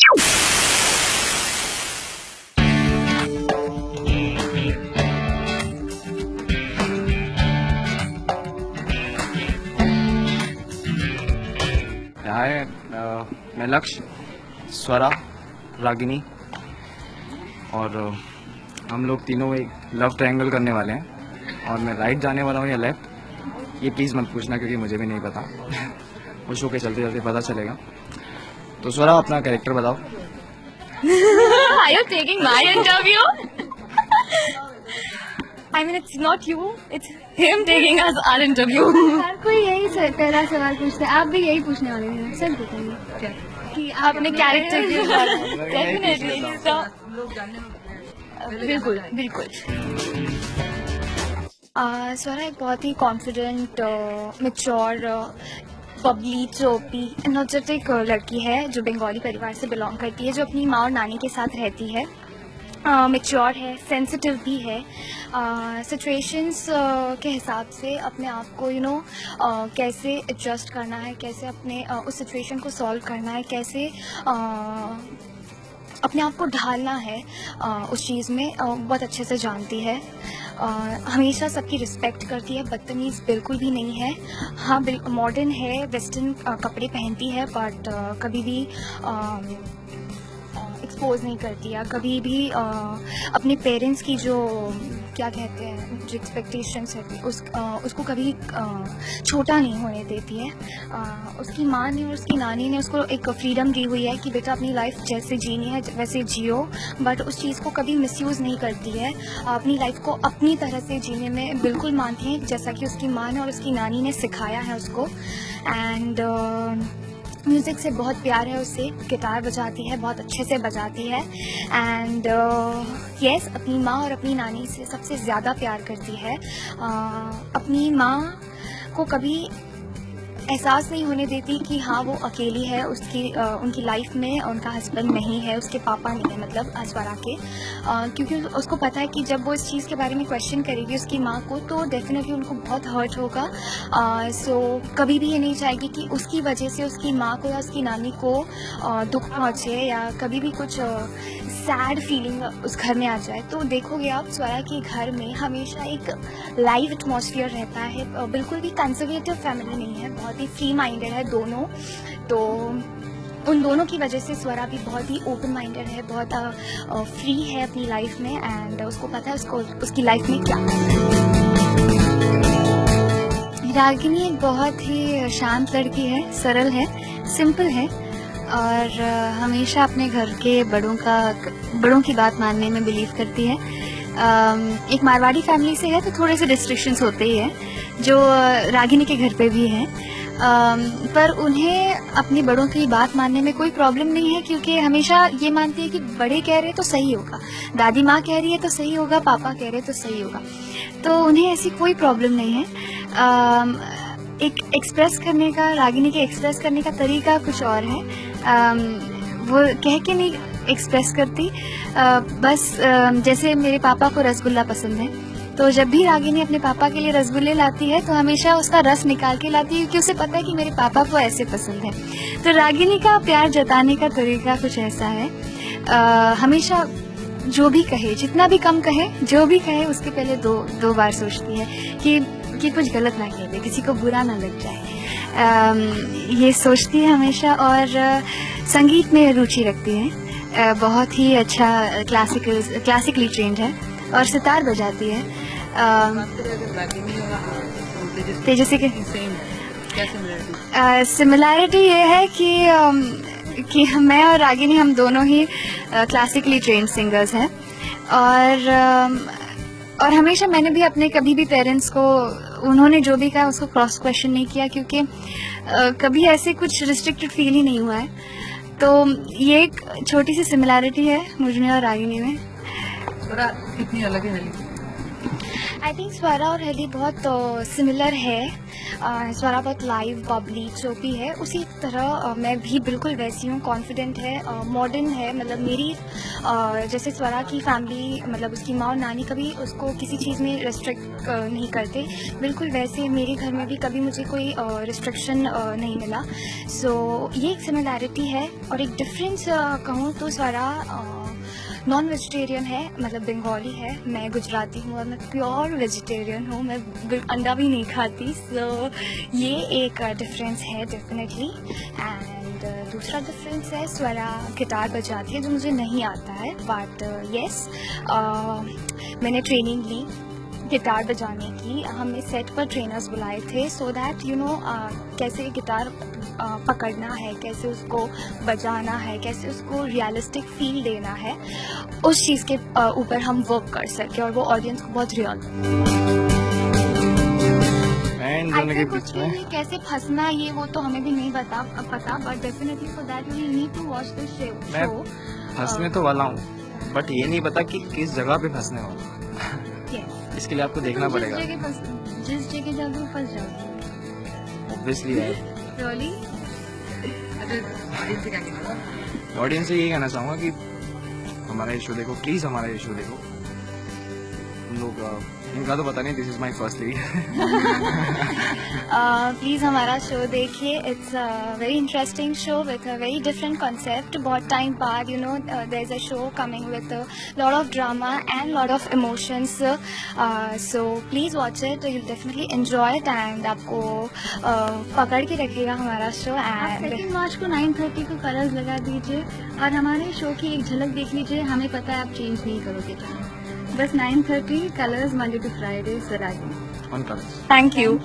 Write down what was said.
हाय, मैं लक्ष्य, स्वरा, रागिनी और हम लोग तीनों एक लव ट्रायंगल करने वाले हैं और मैं राइट जाने वाला हूँ या लेफ्ट, ये प्लीज़ मत पूछना क्योंकि मुझे भी नहीं पता। वो शो के चलते चलते पता चलेगा। तो स्वरा, अपना कैरेक्टर बताओ। Are you taking my interview? I mean, it's not you, it's him taking us our interview. हर कोई यही पहला सवाल पूछता है, आप भी यही पूछने वाले हैं। सर बताइए कि आपने कैरेक्टर के बारे में डेफिनेटली बिल्कुल बिल्कुल। स्वरा एक बहुत ही कॉन्फिडेंट, मैच्योर, बबली, चोपी, एनर्जेटिक लड़की है जो बंगाली परिवार से बिलोंग करती है, जो अपनी माँ और नानी के साथ रहती है। मैच्योर है, सेंसिटिव भी है, सिचुएशंस के हिसाब से अपने आप को कैसे एडजस्ट करना है, कैसे अपने उस सिचुएशन को सॉल्व करना है, कैसे अपने आप को ढालना है उस चीज़ में, बहुत अच्छे से जानती है। हमेशा सबकी रिस्पेक्ट करती है, बदतमीज़ बिल्कुल भी नहीं है। हाँ, मॉडर्न है, वेस्टर्न कपड़े पहनती है, बट कभी भी एक्सपोज नहीं करती है, कभी भी अपने पेरेंट्स की जो क्या कहते हैं जो एक्सपेक्टेशंस है उसको कभी छोटा नहीं होने देती है। उसकी माँ ने और उसकी नानी ने उसको एक फ्रीडम दी हुई है कि बेटा अपनी लाइफ जैसे जीनी है वैसे जियो, बट उस चीज़ को कभी मिसयूज़ नहीं करती है। अपनी लाइफ को अपनी तरह से जीने में बिल्कुल मानती है, जैसा कि उसकी माँ ने और उसकी नानी ने सिखाया है उसको। एंड म्यूज़िक से बहुत प्यार है उसे, गिटार बजाती है, बहुत अच्छे से बजाती है। एंड यस, अपनी माँ और अपनी नानी से सबसे ज़्यादा प्यार करती है। अपनी माँ को कभी एहसास नहीं होने देती कि हाँ वो अकेली है, उनकी लाइफ में उनका हस्बैंड नहीं है, उसके पापा नहीं है, मतलब स्वरा के, क्योंकि उसको पता है कि जब वो इस चीज़ के बारे में क्वेश्चन करेगी उसकी माँ को तो डेफिनेटली उनको बहुत हर्ट होगा। सो कभी भी ये नहीं चाहेगी कि उसकी वजह से उसकी माँ को या उसकी नानी को दुख पहुँचे या कभी भी कुछ सैड फीलिंग उस घर में आ जाए। तो देखोगे आप स्वरा के घर में हमेशा एक लाइव एटमॉस्फेयर रहता है, बिल्कुल भी कंजर्वेटिव फैमिली नहीं है, बहुत ही फ्री माइंडेड है दोनों। तो उन दोनों की वजह से स्वरा भी बहुत ही ओपन माइंडेड है, बहुत फ्री है अपनी लाइफ में, एंड उसको पता है उसकी लाइफ में क्या है। रागिनी एक बहुत ही शांत लड़की है, सरल है, सिंपल है और हमेशा अपने घर के बड़ों की बात मानने में बिलीव करती है। एक मारवाड़ी फैमिली से है तो थोड़े से रिस्ट्रिक्शंस होते ही है, जो रागिनी के घर पे भी हैं, पर उन्हें अपने बड़ों की बात मानने में कोई प्रॉब्लम नहीं है, क्योंकि हमेशा ये मानती है कि बड़े कह रहे तो सही होगा, दादी माँ कह रही है तो सही होगा, पापा कह रहे तो सही होगा, तो उन्हें ऐसी कोई प्रॉब्लम नहीं है। एक एक्सप्रेस करने का, रागिनी के एक्सप्रेस करने का तरीका कुछ और है। वो कह के नहीं एक्सप्रेस करती, बस जैसे मेरे पापा को रसगुल्ला पसंद है, तो जब भी रागिनी अपने पापा के लिए रसगुल्ले लाती है तो हमेशा उसका रस निकाल के लाती है, क्योंकि उसे पता है कि मेरे पापा को ऐसे पसंद है। तो रागिनी का प्यार जताने का तरीका कुछ ऐसा है, हमेशा जो भी कहे, जितना भी कम कहे, जो भी कहे उसके पहले दो बार सोचती है कि कुछ गलत ना कह दे, किसी को बुरा ना लग जाए, ये सोचती है हमेशा। और संगीत में रुचि रखती है, बहुत ही अच्छा क्लासिकली ट्रेंड है और सितार बजाती है। तेजस्वी के सिमिलैरिटी ये है कि मैं और रागिनी हम दोनों ही क्लासिकली ट्रेंड सिंगर्स हैं, और हमेशा मैंने भी अपने कभी भी पेरेंट्स को उन्होंने जो भी कहा उसको क्रॉस क्वेश्चन नहीं किया, क्योंकि कभी ऐसे कुछ रिस्ट्रिक्टेड फील ही नहीं हुआ है। तो ये एक छोटी सी सिमिलैरिटी है मुझ में और रागिनी में। कितनी अलग है? आई थिंक स्वरा और हेली बहुत सिमिलर है। स्वरा बहुत लाइव बबली चोपी है, उसी तरह मैं भी बिल्कुल वैसी हूँ, कॉन्फिडेंट है, मॉडर्न है। मतलब मेरी जैसे स्वरा की फैमिली, मतलब उसकी माँ और नानी कभी उसको किसी चीज़ में रिस्ट्रिक्ट नहीं करते, बिल्कुल वैसे मेरे घर में भी कभी मुझे कोई रिस्ट्रिक्शन नहीं मिला। सो ये एक सिमिलैरिटी है। और एक डिफरेंस कहूँ तो स्वरा नॉन वेजिटेरियन है, मतलब बंगाली है, मैं गुजराती हूँ और मैं प्योर वेजिटेरियन हूँ, मैं अंडा भी नहीं खाती। सो ये एक डिफरेंस है डेफिनेटली। एंड दूसरा डिफरेंस है स्वरा गिटार बजाती है जो मुझे नहीं आता है, बट येस मैंने ट्रेनिंग ली गिटार बजाने की। हमने सेट पर ट्रेनर्स बुलाए थे सो दैट यू नो कैसे गिटार पकड़ना है, कैसे उसको बजाना है, कैसे उसको रियलिस्टिक फील देना है, उस चीज़ के ऊपर हम वर्क कर सके और वो ऑडियंस को बहुत रियल एंड दोनों के बीच में कैसे फंसना ये वो तो हमें भी नहीं पता, but definitely for that you need to watch the मैं शो। फंसने तो वाला हूँ, बट ये नहीं पता कि किस जगह पे फंसने वाला हूँ। इसके लिए आपको देखना पड़ेगा। जिस जगह जाओगे फंस जाओगे। ऑब्वियसली है। रियली ऑडियंस से यही कहना चाहूँगा कि हमारा ये शो देखो, प्लीज़ हमारा ये शो देखो। हम लोग इनका तो पता नहीं, this is my first lead. Please हमारा शो देखिए, it's a very interesting show with a very different concept. बहुत टाइम बाद you know there is a show coming with lot of drama and lot of emotions. So please watch it, you will definitely enjoy it and आपको पकड़ के रखेगा हमारा show. आप and 2 मार्च को 9:30 को कलर्स लगा दीजिए और हमारे शो की एक झलक देख लीजिए। हमें पता है आप चेंज नहीं करोगे चैनल। बस 9:30 कलर्स, मंडे टू फ्राइडे, सरागी। On Colors. Thank you.